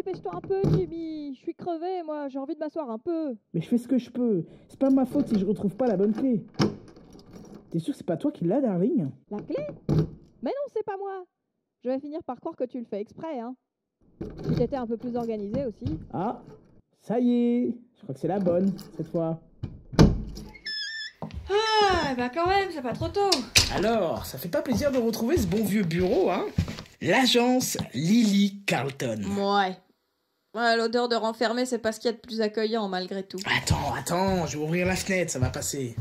dépêche-toi un peu, Jimmy. Je suis crevée, moi, j'ai envie de m'asseoir un peu. Mais je fais ce que je peux. C'est pas ma faute si je retrouve pas la bonne clé. T'es sûr que c'est pas toi qui l'as, darling? La clé? Mais non, c'est pas moi. Je vais finir par croire que tu le fais exprès, hein. Si t'étais un peu plus organisé aussi. Ah, ça y est. Je crois que c'est la bonne, cette fois. Ah, bah quand même, c'est pas trop tôt. Alors, ça fait pas plaisir de retrouver ce bon vieux bureau, hein? L'agence Lily Carlton. Ouais, l'odeur de renfermé, c'est pas ce qu'il y a de plus accueillant, malgré tout. Attends, je vais ouvrir la fenêtre, ça va passer.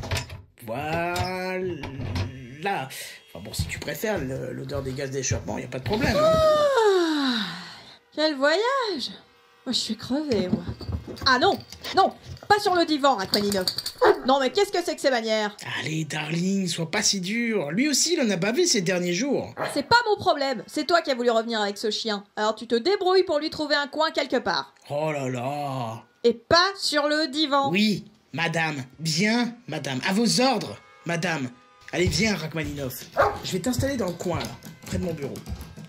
Voilà. Enfin bon, si tu préfères, l'odeur des gaz d'échappement, y a pas de problème. Hein. Ah, quel voyage! Moi, je suis crevée, moi. Ah non, pas sur le divan, Rachmaninoff. Non, mais qu'est-ce que c'est que ces manières? Allez, darling, sois pas si dur. Lui aussi, il en a bavé ces derniers jours. C'est pas mon problème, c'est toi qui as voulu revenir avec ce chien. Alors tu te débrouilles pour lui trouver un coin quelque part. Oh là là. Et pas sur le divan. Oui, madame. Bien, madame. À vos ordres, madame. Allez, viens, Rachmaninoff. Je vais t'installer dans le coin, là, près de mon bureau.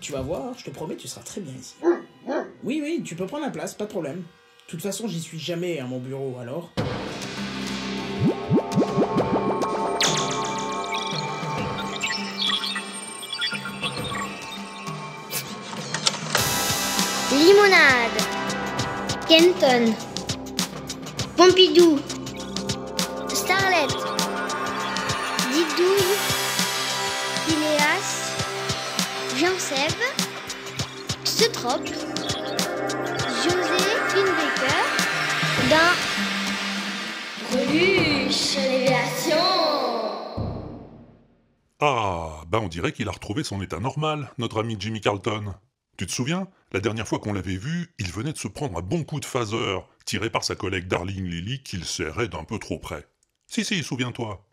Tu vas voir, je te promets, tu seras très bien ici. Oui, tu peux prendre la place, pas de problème. De toute façon, j'y suis jamais à mon bureau, alors. Limonade, Kenton, Pompidou, Starlet, Didouille, Phileas, Jean-Seb, Strop, José Finbaker, dans Greluche Révélation. Ah, ben on dirait qu'il a retrouvé son état normal, notre ami Jimmy Carlton. Tu te souviens, la dernière fois qu'on l'avait vu, il venait de se prendre un bon coup de phaser, tiré par sa collègue Darling Lily qu'il serrait d'un peu trop près. Si, souviens-toi.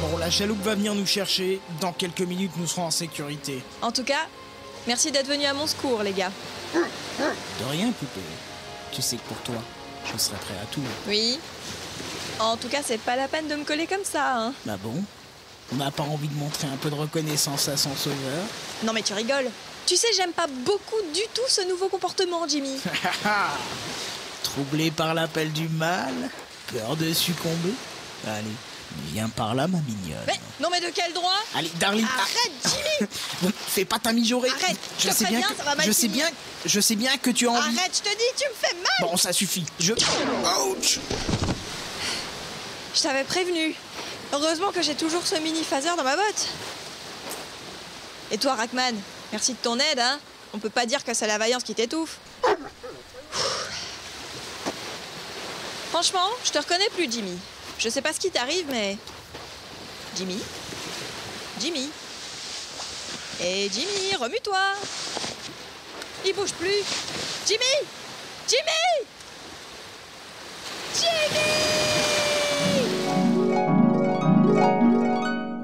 Bon, la chaloupe va venir nous chercher. Dans quelques minutes, nous serons en sécurité. En tout cas, merci d'être venu à mon secours, les gars. De rien, poupée. Tu sais que pour toi, je serai prêt à tout. Oui. En tout cas, c'est pas la peine de me coller comme ça, hein. Bah bon? On n'a pas envie de montrer un peu de reconnaissance à son sauveur? Non mais tu rigoles. Tu sais, j'aime pas beaucoup du tout ce nouveau comportement, Jimmy. Troublé par l'appel du mal? Peur de succomber? Allez, viens par là, ma mignonne. Mais de quel droit? Allez, darling. Arrête, Jimmy. Fais pas ta mijaurée. Arrête, je sais bien que, ça va mal finir. je sais bien que tu as envie. Arrête, je te dis, tu me fais mal. Bon, ça suffit. Ouch. Je t'avais prévenu. Heureusement que j'ai toujours ce mini phaser dans ma botte. Et toi, Rachman, merci de ton aide, hein. On peut pas dire que c'est la vaillance qui t'étouffe. Franchement, je te reconnais plus, Jimmy. Je sais pas ce qui t'arrive, mais... Jimmy. Et Jimmy, remue-toi. Il bouge plus. Jimmy.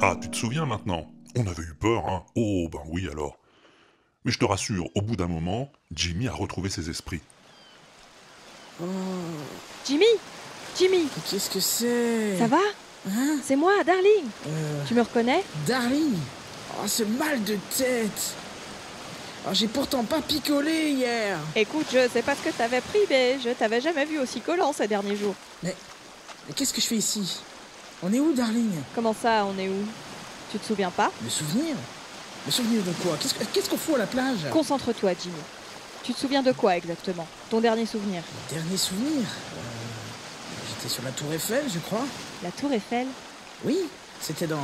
Ah, tu te souviens maintenant? On avait eu peur, hein? Oh, ben oui alors. Mais je te rassure, au bout d'un moment, Jimmy a retrouvé ses esprits. Jimmy. Qu'est-ce que c'est? Ça va? Hein? C'est moi, Darling. Tu me reconnais? Darling? Oh, ce mal de tête. Oh, j'ai pourtant pas picolé hier. Écoute, je sais pas ce que t'avais pris, mais je t'avais jamais vu aussi collant ces derniers jours. Mais qu'est-ce que je fais ici? On est où, Darling? Comment ça, on est où? Tu te souviens pas? Me souvenir? Me souvenir de quoi? Qu'est-ce qu'on fout à la plage? Concentre-toi, Jimmy. Tu te souviens de quoi exactement? Ton dernier souvenir? Le dernier souvenir? J'étais sur la Tour Eiffel, je crois. La Tour Eiffel? Oui, c'était dans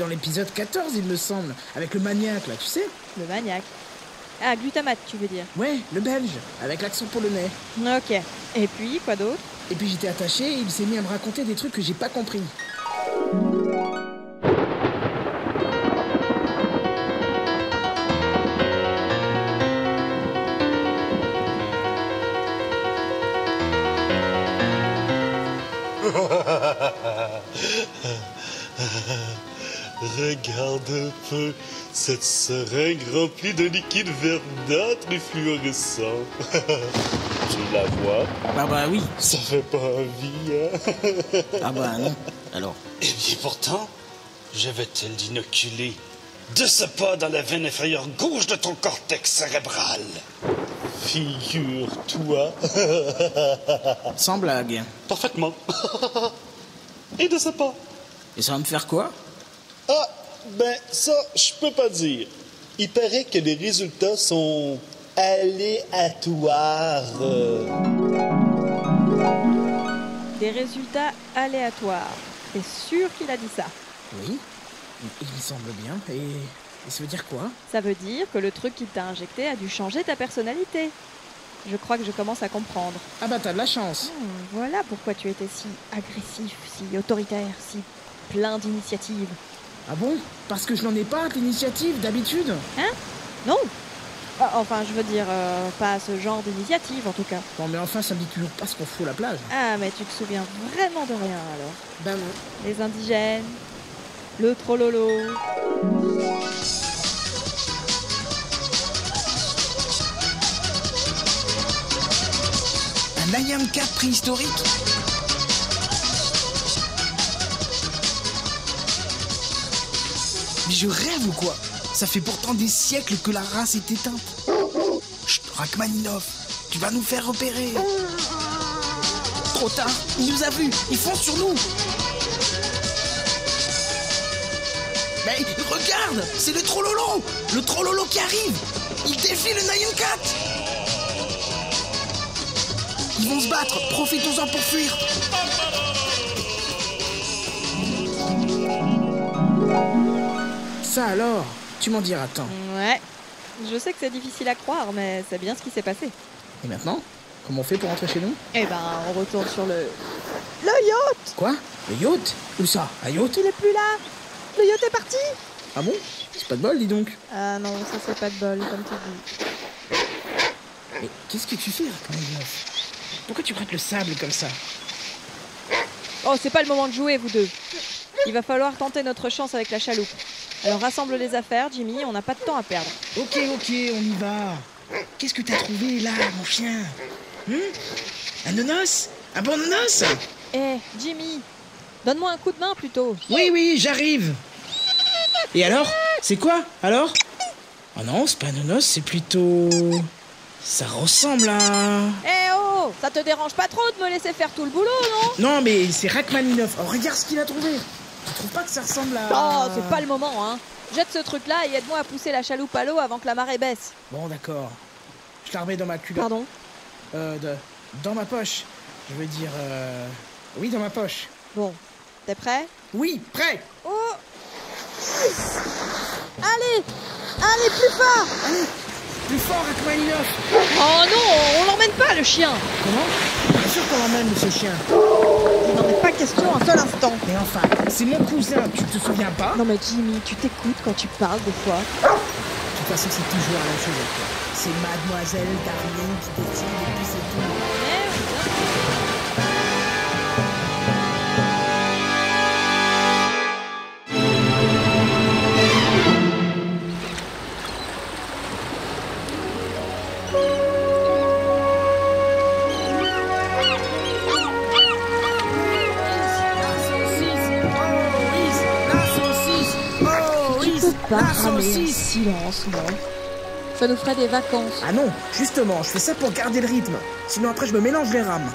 l'épisode 14, il me semble, avec le maniaque, là, tu sais? Le maniaque. Ah, glutamate, tu veux dire? Ouais, le belge, avec l'accent polonais. Ok. Et puis, quoi d'autre? Et puis j'étais attaché et il s'est mis à me raconter des trucs que j'ai pas compris. Regarde un peu cette seringue remplie de liquide verdâtre et fluorescent. Tu la vois? Ah bah oui. Ça fait pas envie, hein? Ah bah non. Alors? Eh bien pourtant, je vais te l'inoculer de ce pas dans la veine inférieure gauche de ton cortex cérébral. Figure-toi. Sans blague. Parfaitement. Et de ce pas. Et ça va me faire quoi? Ah, ben ça, je peux pas dire. Il paraît que les résultats sont aléatoires. Des résultats aléatoires. T'es sûr qu'il a dit ça? Oui. Il me semble bien. Et ça veut dire quoi? Ça veut dire que le truc qu'il t'a injecté a dû changer ta personnalité. Je crois que je commence à comprendre. Ah bah t'as de la chance. Voilà pourquoi tu étais si agressif, si autoritaire, si plein d'initiatives. Ah bon? Parce que je n'en ai pas d'initiative d'habitude? Hein? Non. Enfin, je veux dire, pas ce genre d'initiative en tout cas. Bon mais enfin ça me dit toujours pas ce qu'on fout à la plage. Ah, mais tu te souviens vraiment de rien alors? Ben non. Les indigènes, le trollolo. Un Ayam 4 préhistorique? Mais je rêve ou quoi? Ça fait pourtant des siècles que la race est éteinte. Chut, Rachmaninov, tu vas nous faire repérer. Trop tard, il nous a vus, ils foncent sur nous. Mais regarde, c'est le trollolo! Le trollolo qui arrive! Il défie le Nyan Cat! Ils vont se battre, profitons-en pour fuir! Ça alors, tu m'en diras tant. Ouais. Je sais que c'est difficile à croire, mais c'est bien ce qui s'est passé. Et maintenant, comment on fait pour rentrer chez nous? Eh ben, on retourne sur le yacht! Quoi? Le yacht? Où ça? Un yacht? Il est plus là! Le yacht est parti! Ah bon? C'est pas de bol, dis donc. Ah non, ça c'est pas de bol, comme tu dis. Mais qu'est-ce que tu fais, Rachmaninov? Pourquoi tu grattes le sable comme ça? Oh, c'est pas le moment de jouer, vous deux. Il va falloir tenter notre chance avec la chaloupe. Alors rassemble les affaires, Jimmy, on n'a pas de temps à perdre. Ok, on y va. Qu'est-ce que t'as trouvé là, mon chien? Un nonos? Un bon nonos? Jimmy, donne-moi un coup de main plutôt. Oui, j'arrive. Et alors? C'est quoi, alors? Oh non, c'est pas un nonos, c'est plutôt... Ça ressemble à... Oh, ça te dérange pas trop de me laisser faire tout le boulot, non? Non, mais c'est Rachmaninov. Oh, regarde ce qu'il a trouvé. Tu trouves pas que ça ressemble à... Oh, c'est pas le moment, hein. Jette ce truc-là et aide-moi à pousser la chaloupe à l'eau avant que la marée baisse. Bon, d'accord. Je la remets dans ma culotte. Pardon? Dans ma poche. Je veux dire... Oui, dans ma poche. Bon, t'es prêt? Oui, prêt. Oh! Allez, plus fort! Allez, plus fort, Rachmaninov. Oh non, on l'emmène pas, le chien! Comment? Bien sûr qu'on l'emmène, ce chien. Il n'en est pas question un seul instant. Mais enfin, c'est mon cousin, tu te souviens pas? Non mais Jimmy, tu t'écoutes quand tu parles des fois. De toute façon, c'est toujours la même chose avec toi. C'est Mademoiselle Darling qui décide et puis c'est tout. Pas râler en silence, non. Ça nous ferait des vacances. Ah non, justement, je fais ça pour garder le rythme. Sinon après je me mélange les rames.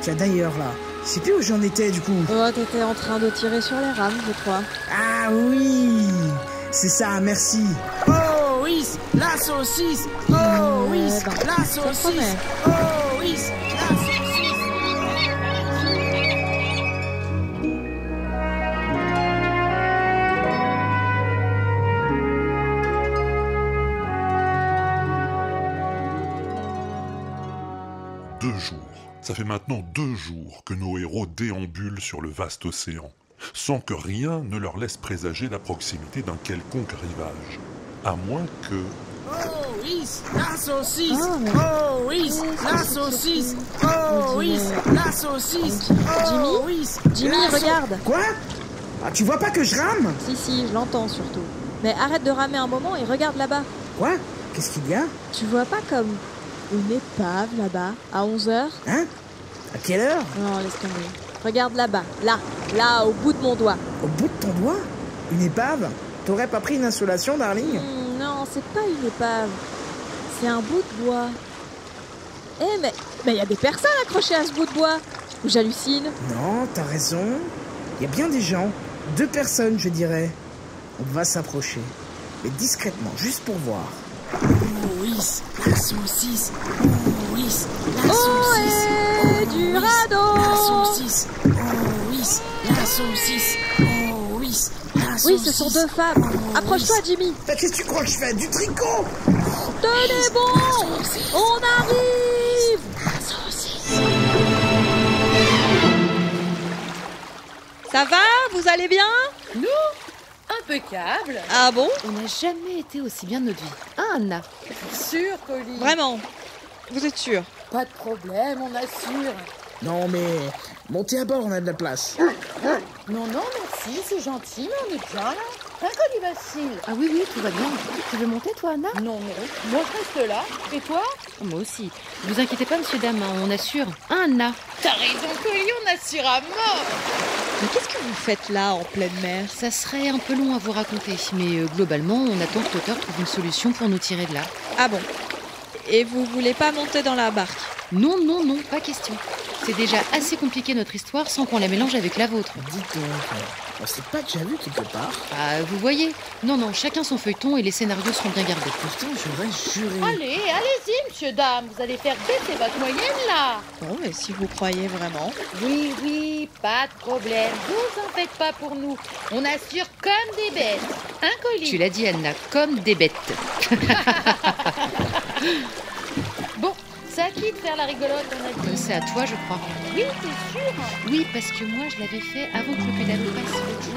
Tiens d'ailleurs là, je sais plus où j'en étais du coup. Oh, t'étais en train de tirer sur les rames, je crois. Ah oui, c'est ça, merci. Oh oui, la saucisse. Oh oui, la saucisse. Oh oui, la saucisse. 2 jours. Ça fait maintenant 2 jours que nos héros déambulent sur le vaste océan, sans que rien ne leur laisse présager la proximité d'un quelconque rivage. À moins que... Oh oui, la saucisse. Oh oui, la saucisse. Oh oui, la saucisse. Jimmy, regarde. Quoi? Ah, tu vois pas que je rame? Si, je l'entends surtout. Mais arrête de ramer un moment et regarde là-bas. Quoi? Qu'est-ce qu'il y a? Tu vois pas comme une épave là-bas, à 11h? Hein? À quelle heure? Non, laisse tomber. Regarde là-bas, là, au bout de mon doigt. Au bout de ton doigt? Une épave? T'aurais pas pris une insolation, darling? Non, c'est pas une épave. C'est un bout de bois. Eh, mais y a des personnes accrochées à ce bout de bois. Ou j'hallucine? Non, t'as raison. Il y a bien des gens. 2 personnes, je dirais. On va s'approcher. Mais discrètement, juste pour voir. Oui, la saucisse. Oui, la saucisse. Oh, et du radeau. La saucisse. Oui, la saucisse. Oui, la saucisse. Oui, ce sont 2 femmes. Approche-toi, Jimmy. Bah, qu'est-ce que tu crois que je fais? Du tricot? Tenez bon. On arrive. Ça va? Vous allez bien? Nous? Impeccable. Ah bon? On n'a jamais été aussi bien de notre vie. Hein, Anna? Sûr, Colline. Vraiment? Vous êtes sûre? Pas de problème, on assure. Non, mais montez à bord, on a de la place. Non, merci, c'est gentil, mais on est bien là. Hein, Colline Bacille? Ah oui, tout va bien. Tu veux monter, toi, Anna? Non, moi je reste là. Et toi? Moi aussi. Vous inquiétez pas, monsieur, dame, on assure. Hein, Anna? T'as raison, Colline, on assure à mort. Mais qu'est-ce que vous faites là, en pleine mer? Ça serait un peu long à vous raconter, mais globalement, on attend que l'auteur trouve une solution pour nous tirer de là. Ah bon? Et vous voulez pas monter dans la barque? Non, pas question. C'est déjà assez compliqué notre histoire sans qu'on la mélange avec la vôtre. Dites donc, on s'est pas déjà vu quelque part? Ah, vous voyez? Non, chacun son feuilleton et les scénarios seront bien gardés. Pourtant, j'aurais juré. Allez-y, monsieur, dame, vous allez faire baisser votre moyenne là. Bon, mais si vous croyez vraiment... Oui, pas de problème. Vous en faites pas pour nous. On assure comme des bêtes. Hein, Colline? Tu l'as dit, Anna, comme des bêtes. Bon, c'est à qui de faire la rigolote, on a dit? C'est à toi, je crois. Oui, t'es sûr? Oui, parce que moi, je l'avais fait avant que le pédalo passe l'autre jour.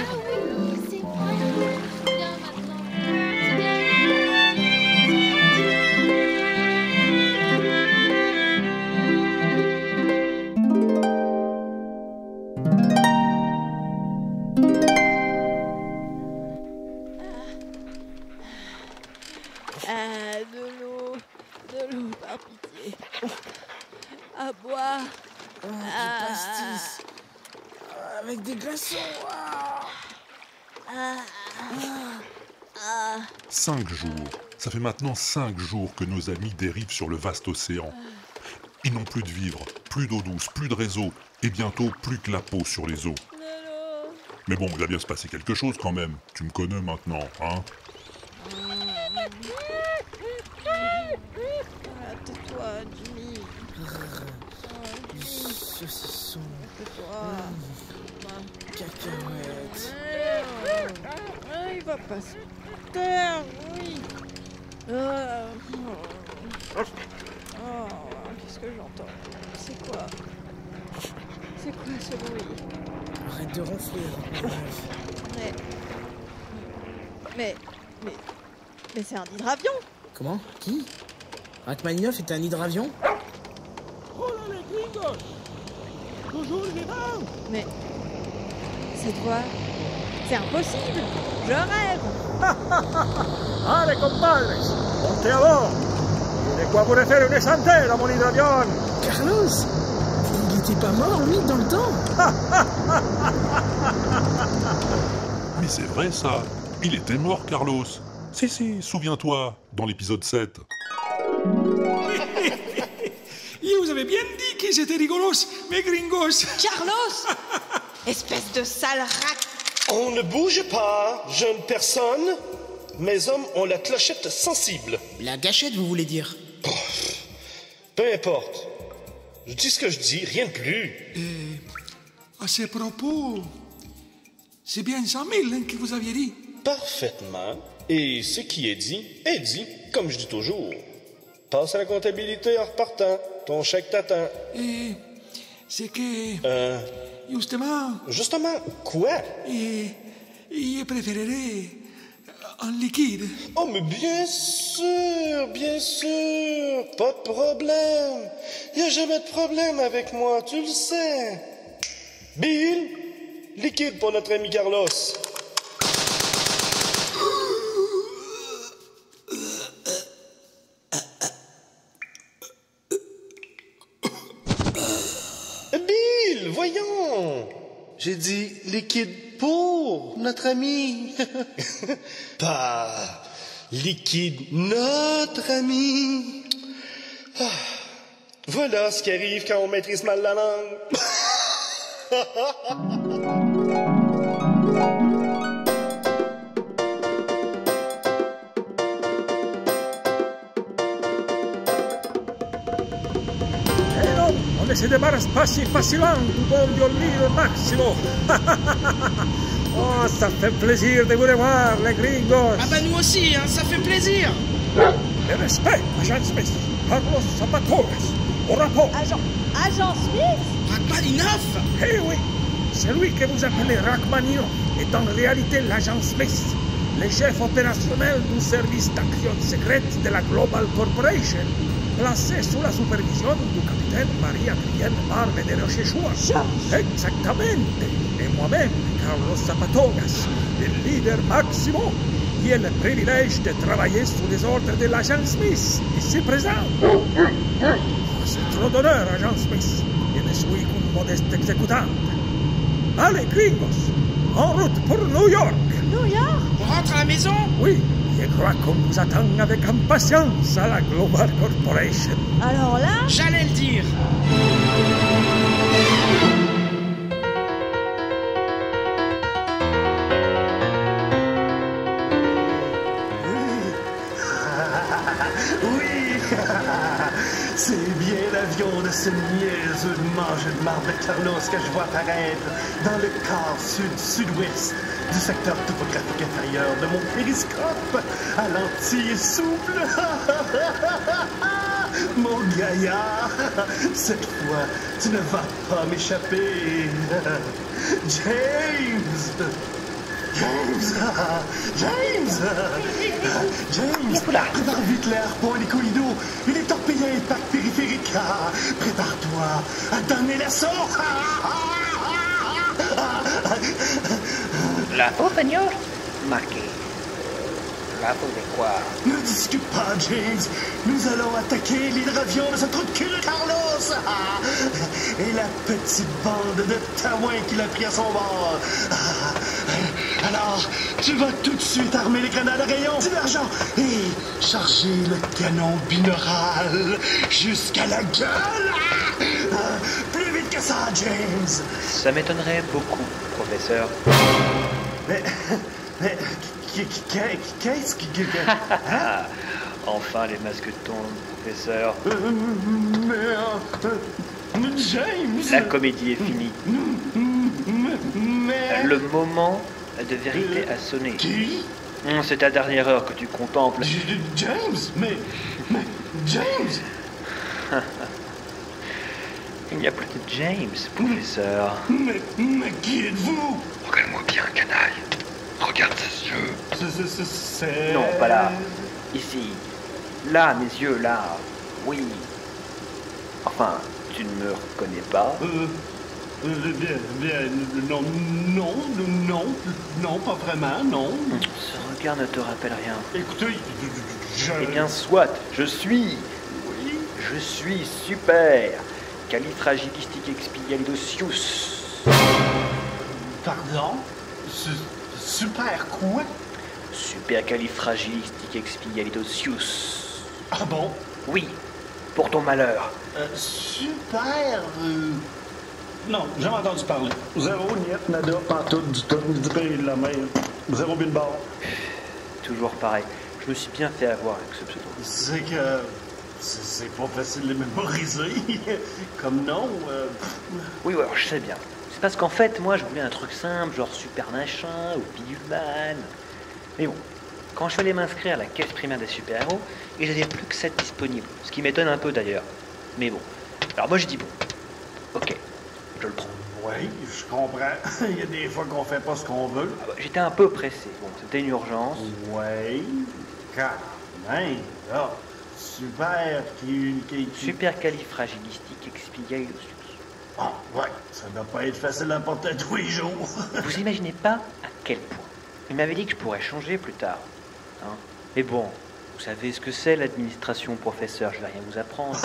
C'est vrai. Bien maintenant. De l'eau, par pitié. À boire. Des pastis. Avec des glaçons. 5 jours. Ça fait maintenant 5 jours que nos amis dérivent sur le vaste océan. Ils n'ont plus de vivres, plus d'eau douce, plus de réseau, et bientôt plus que la peau sur les eaux. Mais bon, il va bien se passer quelque chose quand même. Tu me connais maintenant, hein? Tais-toi, Jimmy. Saucisson. Tais-toi. Cacahuètes. Il va pas se taire, oui. Qu'est-ce que j'entends? C'est quoi ce bruit? Arrête de ronfler. Mais c'est un hydravion. Comment? Qui? Rachmaninoff est un hydravion? Mais cette voix, c'est impossible. Je rêve. Allez, compadres, montez à bord. De quoi pourrait faire une santé, mon hydravion? Carlos? Il était pas mort, lui, dans le temps? Mais c'est vrai ça. Il était mort, Carlos. Si, souviens-toi, dans l'épisode 7. Je vous avais bien dit qu'ils étaient rigolos, mes gringos. Carlos, espèce de sale rat. On ne bouge pas, jeune personne. Mes hommes ont la clochette sensible. La gâchette, vous voulez dire? Peu importe. Je dis ce que je dis, rien de plus. À ce propos, c'est bien 100 000 que vous aviez dit. Parfaitement. Et ce qui est dit, comme je dis toujours. Passe à la comptabilité en repartant. Ton chèque t'attend. Et c'est que... Justement, quoi? Je préférerais en liquide. Oh, mais bien sûr. Pas de problème. Il n'y a jamais de problème avec moi, tu le sais. Bill, liquide pour notre ami Carlos. Bill, voyons. J'ai dit liquide pour notre ami. Pas liquide notre ami. Ah, voilà ce qui arrive quand on maîtrise mal la langue. On ne se débarrasse pas si facilement du bon violino Maximo. Oh, ça fait plaisir de vous revoir, les gringos. Ah bah nous aussi, hein, ça fait plaisir. Le respect, agent Smith. Carlos Zapatogas, au rapport. Agent Smith? Rachmaninoff? Eh oui, celui que vous appelez Rachmaninoff est en réalité l'agent Smith, le chef opérationnel du service d'action secrète de la Global Corporation, placé sous la supervision du capitaine María-Adrienne Barbe de Rochechua. Exactamente. Et moi-même, Carlos Zapatogas, le leader Maximo, qui a le privilège de travailler sous les ordres de l'agent Smith, ici présent. C'est trop d'honneur, agent Smith. Je ne suis qu'une modeste exécutante. Allez, gringos, en route pour New York. New York? On rentre à la maison? Oui, je crois qu'on vous attend avec impatience à la Global Corporation. Alors là? J'allais le dire. Oui, c'est bien l'avion de ce niaiseux de manger de marbre de Carlos que je vois apparaître dans le quart sud-sud-ouest du secteur topographique inférieur de mon périscope à lentille souple. Mon gaillard, cette fois, tu ne vas pas m'échapper. James! James, prépare vite l'air pour l'hélicoïdo et les torpilles à impact périphérique. Prépare-toi à donner l'assaut. La peau, señor? Marqué. La peau de quoi? Ne discute pas, James. Nous allons attaquer l'hydravion de ce trou de cul de Carlos. Et la petite bande de taouins qu'il a pris à son bord. Alors, tu vas tout de suite armer les grenades à rayons divergents et charger le canon binaural jusqu'à la gueule. Plus vite que ça, James. Ça m'étonnerait beaucoup, professeur. Mais qu'est-ce que... Hein? Enfin, les masques tombent, professeur. James! La comédie est finie. Mais... Le moment de vérité a sonné. Qui? C'est ta dernière heure que tu contemples. James? Mais James? Il n'y a plus de James, professeur. Mais qui êtes-vous? Regarde-moi bien, canaille. Regarde ses yeux. C'est... Non, pas là. Ici. Là, mes yeux, là. Oui. Enfin, tu ne me reconnais pas? Non, pas vraiment, non. Ce regard ne te rappelle rien. Écoutez, Eh bien, soit, je suis. Oui. Je suis super. Califragilisticexpialidocious. Pardon? Super quoi? Supercalifragilisticexpialidocious. Ah bon? Oui, pour ton malheur. Super... Non, j'ai jamais entendu parler. Zéro, niet, nada, pantoute, du tout, du pays de la mer. Zéro but de bord. Toujours pareil. Je me suis bien fait avoir avec ce pseudo. C'est que... C'est pas facile de les mémoriser. Comme nom. Oui, ouais, je sais bien. C'est parce qu'en fait, moi, je voulais un truc simple, genre super machin, ou Billman. Mais bon, quand je suis allé m'inscrire à la caisse primaire des super-héros, ils n'avaient plus que 7 disponibles. Ce qui m'étonne un peu d'ailleurs. Mais bon. Alors moi, je dis bon. Ok, je le prends. Oui, je comprends. Il y a des fois qu'on fait pas ce qu'on veut. Ah bah, j'étais un peu pressé. Bon, c'était une urgence. Oui, quand même. Super... Supercalifragilisticexpialidocious. Ah, ouais, ça doit pas être facile à porter tous les jours. Vous imaginez pas à quel point. Il m'avait dit que je pourrais changer plus tard. Hein. Mais bon, vous savez ce que c'est l'administration, professeur, je vais rien vous apprendre.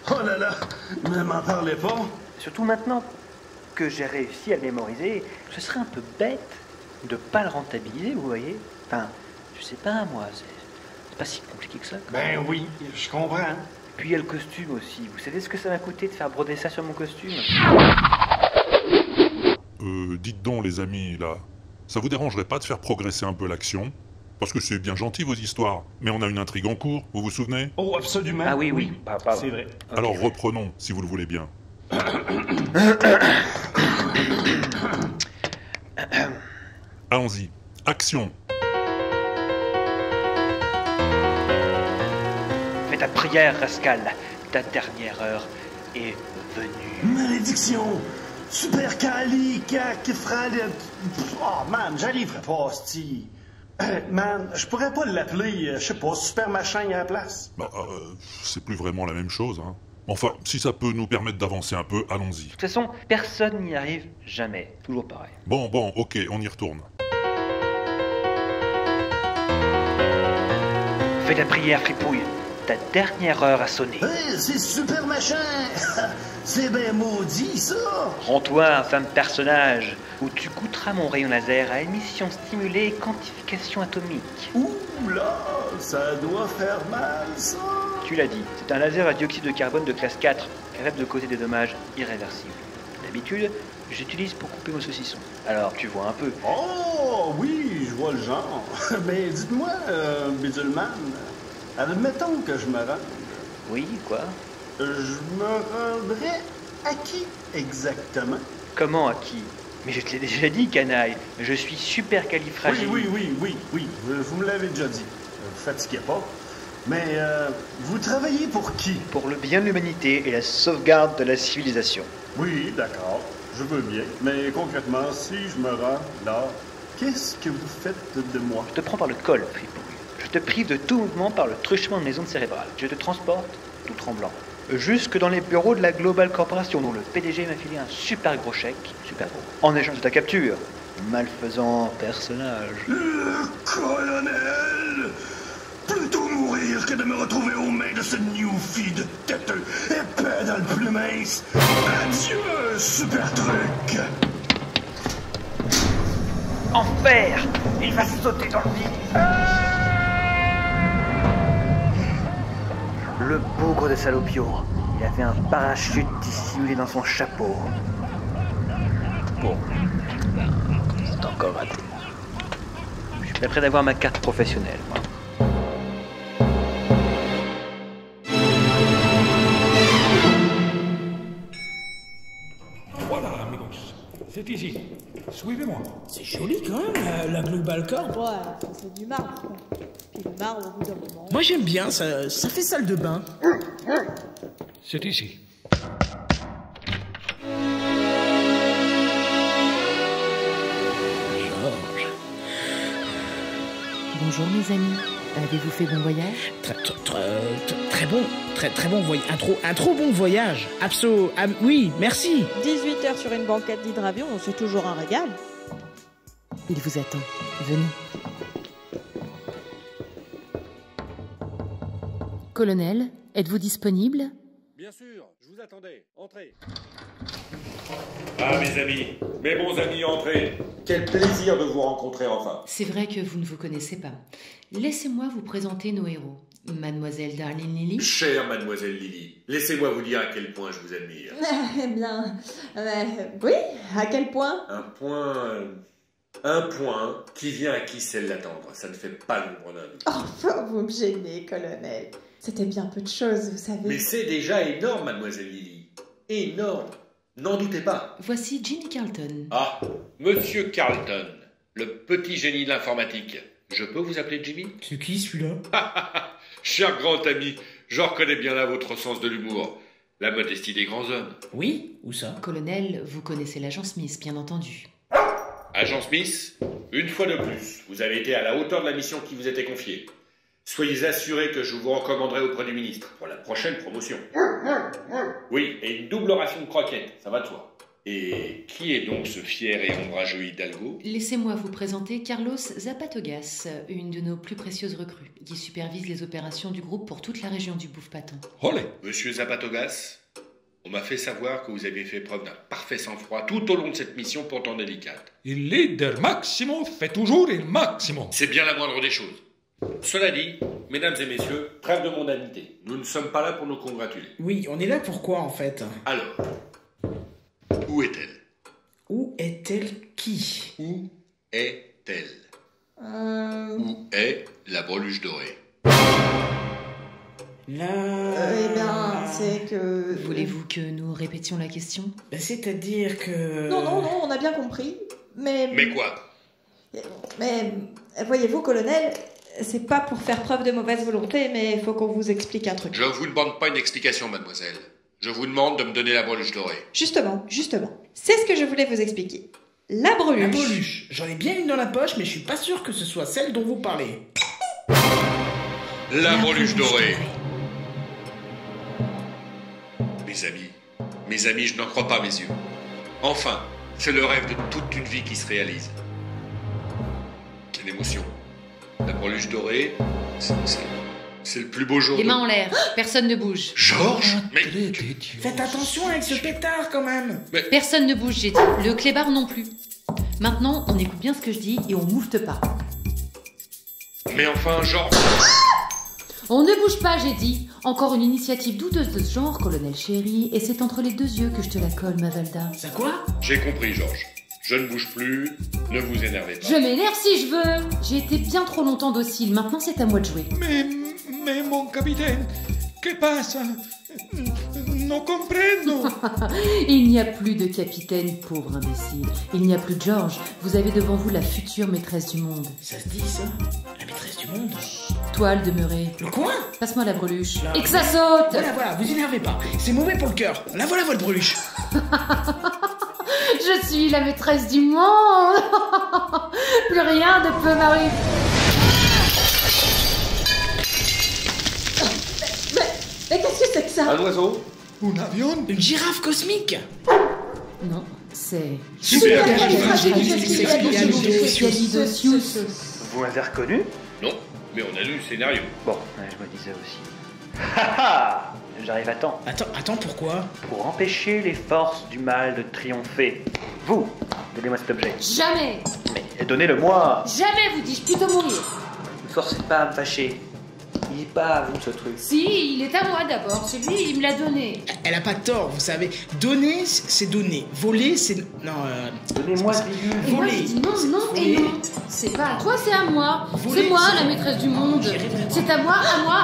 Oh là là, ne m'en parlez pas. Surtout maintenant que j'ai réussi à le mémoriser, ce serait un peu bête de pas le rentabiliser, vous voyez. Enfin, je sais pas, moi, c'est pas si compliqué que ça. Ben oui, je comprends. Puis il y a le costume aussi. Vous savez ce que ça m'a coûté de faire broder ça sur mon costume? Dites donc les amis, là, ça vous dérangerait pas de faire progresser un peu l'action? Parce que c'est bien gentil vos histoires, mais on a une intrigue en cours, vous vous souvenez? Oh, absolument. Ah oui, oui, c'est vrai. Okay. Alors reprenons, si vous le voulez bien. Allons-y. Action. Fais ta prière, Rascal. Ta dernière heure est venue. Malédiction! Super Cali, cac, frade. Oh man, j'arriverai pas, hostie. Man, je pourrais pas l'appeler, je sais pas, Super Machin à la place. Bah, c'est plus vraiment la même chose, hein. Enfin, si ça peut nous permettre d'avancer un peu, allons-y. De toute façon, personne n'y arrive jamais. Toujours pareil. Bon, ok, on y retourne. Fais ta prière, fripouille. Ta dernière heure a sonné. Hey, c'est Super Machin! C'est bien maudit, ça! Rends-toi, infâme personnage, où tu goûteras mon rayon laser à émission stimulée et quantification atomique. Ouh là, ça doit faire mal, ça! Tu l'as dit, c'est un laser à dioxyde de carbone de classe 4, capable de causer des dommages irréversibles. D'habitude, j'utilise pour couper mon saucisson. Alors, tu vois un peu. Oh, oui, je vois le genre. Mais dites-moi, Bidulman, admettons que je me rende. Oui, quoi? Je me rendrais à qui exactement? Comment à qui? Mais je te l'ai déjà dit, canaille. Je suis super califragile. Oui, vous me l'avez déjà dit. Fatiguez pas. Mais vous travaillez pour qui? Pour le bien de l'humanité et la sauvegarde de la civilisation. Oui, d'accord. Je veux bien. Mais concrètement, si je me rends là, qu'est-ce que vous faites de moi? Je te prends par le col, fripouille. Je te prive de tout mouvement par le truchement de mes ondes cérébrales. Je te transporte, tout tremblant, jusque dans les bureaux de la Global Corporation, dont le PDG m'a filé un super gros chèque, super gros, en échange de ta capture. Malfaisant personnage. Colonel! Plutôt mourir que de me retrouver aux mains de ce newfie têteux, épais dans le plus mince. Adieu, super truc! Enfer! Il va sauter dans le vide. Le bougre de Salopio. Il avait un parachute dissimulé dans son chapeau. Bon, c'est encore raté. Je suis pas prêt d'avoir ma carte professionnelle, moi. Voilà, amigos. C'est ici. Suivez-moi. C'est joli quand même, la Global Corp. Ouais, c'est du marbre, quoi. Puis le marbre, au bout d'un moment... Moi j'aime bien, ça fait salle de bain. C'est ici. Georges. Bonjour mes amis. Avez-vous fait bon voyage? Très bon. Très bon voyage. Un trop bon voyage. Oui, merci. 18 heures sur une banquette d'hydravion, c'est toujours un régal. Il vous attend. Venez. Colonel, êtes-vous disponible? Bien sûr, je vous attendais. Entrez. Ah, mes amis, mes bons amis, entrez. Quel plaisir de vous rencontrer enfin. C'est vrai que vous ne vous connaissez pas. Laissez-moi vous présenter nos héros. Mademoiselle Darlene Lily. Chère Mademoiselle Lily, laissez-moi vous dire à quel point je vous admire. Eh bien, oui, à quel point? Un point qui vient à qui sait l'attendre. Ça ne fait pas l'ombre d'un doute. Enfin, vous me gênez, colonel. C'était bien peu de choses, vous savez. Mais c'est déjà énorme, Mademoiselle Lily. Énorme. N'en doutez pas. Voici Ginny Carlton. Ah, Monsieur Carlton, le petit génie de l'informatique. Je peux vous appeler Jimmy? C'est qui celui-là? Cher grand ami, je reconnais bien là votre sens de l'humour. La modestie des grands hommes. Oui, où ça? Colonel, vous connaissez l'agent Smith, bien entendu. Agent Smith, une fois de plus, vous avez été à la hauteur de la mission qui vous était confiée. Soyez assurés que je vous recommanderai auprès du ministre pour la prochaine promotion. Oui, et une double ration de croquettes, ça va de soi. Et qui est donc ce fier et ombrageux Hidalgo? Laissez-moi vous présenter Carlos Zapatogas, une de nos plus précieuses recrues, qui supervise les opérations du groupe pour toute la région du Bouffe-Paton. Olé. Monsieur Zapatogas, on m'a fait savoir que vous aviez fait preuve d'un parfait sang-froid tout au long de cette mission pourtant délicate. Il leader maximum fait toujours il maximum. C'est bien la moindre des choses. Cela dit, mesdames et messieurs, trêve de mondanité. Nous ne sommes pas là pour nous congratuler. Oui, on est là pour quoi en fait? Alors, où est-elle? Où est-elle qui? Où est-elle? Où est la breluche dorée? Eh bien, c'est que... Voulez-vous que nous répétions la question? C'est-à-dire que... Non, on a bien compris, mais... Mais quoi? Mais, voyez-vous, colonel, c'est pas pour faire preuve de mauvaise volonté, mais il faut qu'on vous explique un truc. Je vous demande pas une explication, mademoiselle. Je vous demande de me donner la breluche dorée. Justement, c'est ce que je voulais vous expliquer. La breluche. La breluche. J'en ai bien une dans la poche, mais je suis pas sûr que ce soit celle dont vous parlez. La breluche dorée. Mes amis, je n'en crois pas mes yeux. Enfin, c'est le rêve de toute une vie qui se réalise. Quelle émotion. La breluche dorée, c'est le plus beau jour. Les mains en l'air, personne ne bouge. Georges, mais... Faites attention avec ce pétard quand même. Personne ne bouge, j'ai dit. Le clébard non plus. Maintenant, on écoute bien ce que je dis et on moufte pas. Mais enfin, Georges... On ne bouge pas, j'ai dit. Encore une initiative douteuse de ce genre, colonel chéri, et c'est entre les deux yeux que je te la colle, ma Valda. Ça quoi? J'ai compris, Georges. Je ne bouge plus, ne vous énervez pas. Je m'énerve si je veux. J'ai été bien trop longtemps docile, maintenant c'est à moi de jouer. Mais mon capitaine, que pasa? Non comprendo. Il n'y a plus de capitaine, pauvre imbécile. Il n'y a plus de Georges. Vous avez devant vous la future maîtresse du monde. Ça se dit ça? La maîtresse du monde? Toile demeurée. Le coin? Passe-moi la breluche. Et que ça saute! Voilà, vous énervez pas. C'est mauvais pour le cœur. La voilà votre breluche. Je suis la maîtresse du monde. Plus rien ne peut m'arriver. Mais qu'est-ce que c'est que ça? Un oiseau? Un avion? Une girafe cosmique? Non, c'est... Super. Vous m'avez reconnu? Non, mais on a lu le scénario. Bon, je me disais aussi. Ha! J'arrive à temps. Attends, pourquoi? Pour empêcher les forces du mal de triompher. Vous, donnez-moi cet objet. Jamais! Mais donnez-le-moi! Jamais, vous dis-je, plutôt mourir. Ne me forcez pas à me fâcher. Il n'est pas à vous, ce truc. Si, il est à moi d'abord. C'est lui, il me l'a donné. Elle a pas tort, vous savez. Donner, c'est donner. Voler, c'est... Non, Donnez-moi ce Et moi, je dis non, et non. C'est pas à toi, c'est à moi. C'est moi, la maîtresse du monde. C'est à moi, à moi.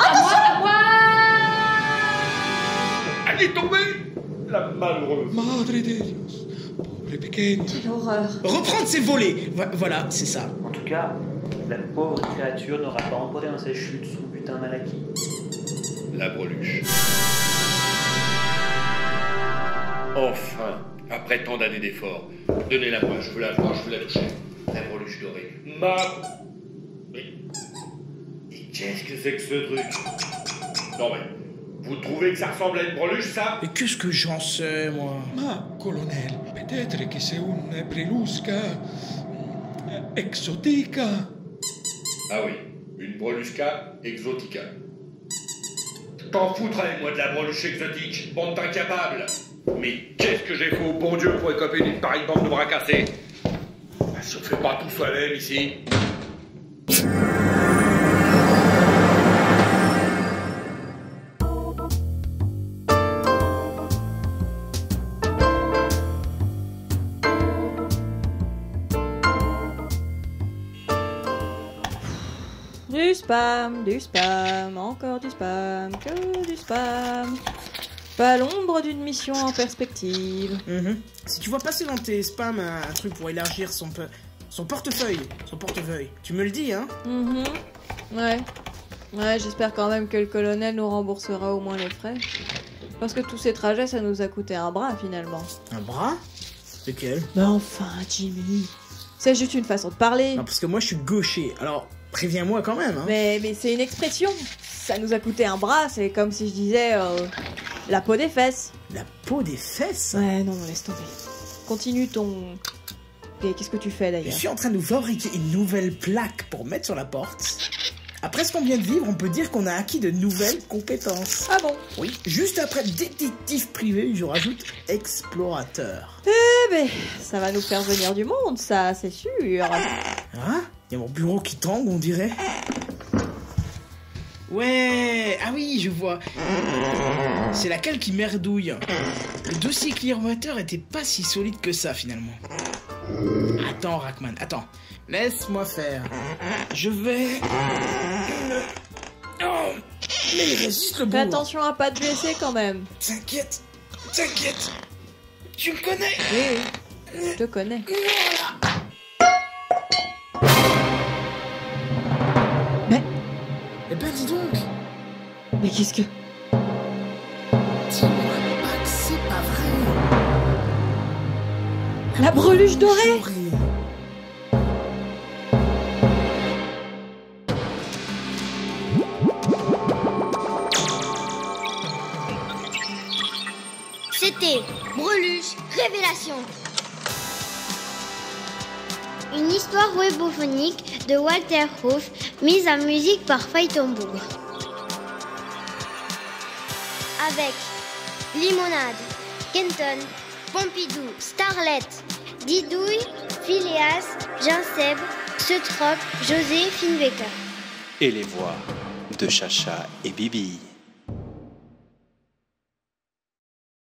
Elle est tombée! La malheureuse. Madre de Dios, pobre pequeño. Quelle horreur. reprendre, c'est voler. Voilà, c'est ça. En tout cas, la pauvre créature n'aura pas emporté dans sa chute son butin mal acquis. La breluche. Enfin, après tant d'années d'efforts, donnez-la-moi, je veux la voir, je veux la toucher. La breluche dorée. Mais qu'est-ce que c'est que ce truc? Non mais, vous trouvez que ça ressemble à une breluche, ça? Mais qu'est-ce que j'en sais, moi? Ma, colonel, peut-être que c'est une brelusca exotica. Ah oui, une brelusca exotica. T'en foutrais, moi, de la breluche exotique, bande d'incapables. Mais qu'est-ce que j'ai fait au bon Dieu pour écoper d'une pareille bande de bras cassés? Si on fait pas tout soi-même ici. Du spam, encore du spam, que du spam. Pas l'ombre d'une mission en perspective. Si tu vois passer dans tes spams un truc pour élargir son portefeuille, tu me le dis, hein? Ouais, j'espère quand même que le colonel nous remboursera au moins les frais. Parce que tous ces trajets, ça nous a coûté un bras, finalement. Un bras? Lequel? Bah enfin, Jimmy. C'est juste une façon de parler. Non, parce que moi, je suis gaucher. Alors, préviens-moi quand même, hein. Mais c'est une expression. Ça nous a coûté un bras, c'est comme si je disais la peau des fesses. La peau des fesses? Ouais, non, laisse tomber. Continue ton... Et qu'est-ce que tu fais d'ailleurs? Je suis en train de nous fabriquer une nouvelle plaque pour mettre sur la porte. Après ce qu'on vient de vivre, on peut dire qu'on a acquis de nouvelles compétences. Ah bon? Oui. Juste après détective privé, je rajoute explorateur. Eh ben, ça va nous faire venir du monde, ça, c'est sûr. Hein? Il y a mon bureau qui tangue, on dirait. Ouais, ah oui, je vois. C'est laquelle qui merdouille. Le dossier Clearwater était pas si solide que ça, finalement. Attends, Rackman, attends. Laisse-moi faire. Je vais... Oh, mais il résiste le bout. Fais attention à pas te blesser quand même. T'inquiète, t'inquiète. Tu me connais? Oui, je te connais. Mais... Eh ben dis donc. Mais qu'est-ce que... Dis-moi pas que c'est pas vrai. La breluche dorée. C'était Breluche Révélation. Une histoire webophonique de Walter Hoof, mise en musique par Phaetonbourg. Avec Limonade, Kenton, Pompidou, Starlet, Didouille, Phileas, Jean-Seb, Eutrope, José, Finwecker. Et les voix de Chacha et Bibi.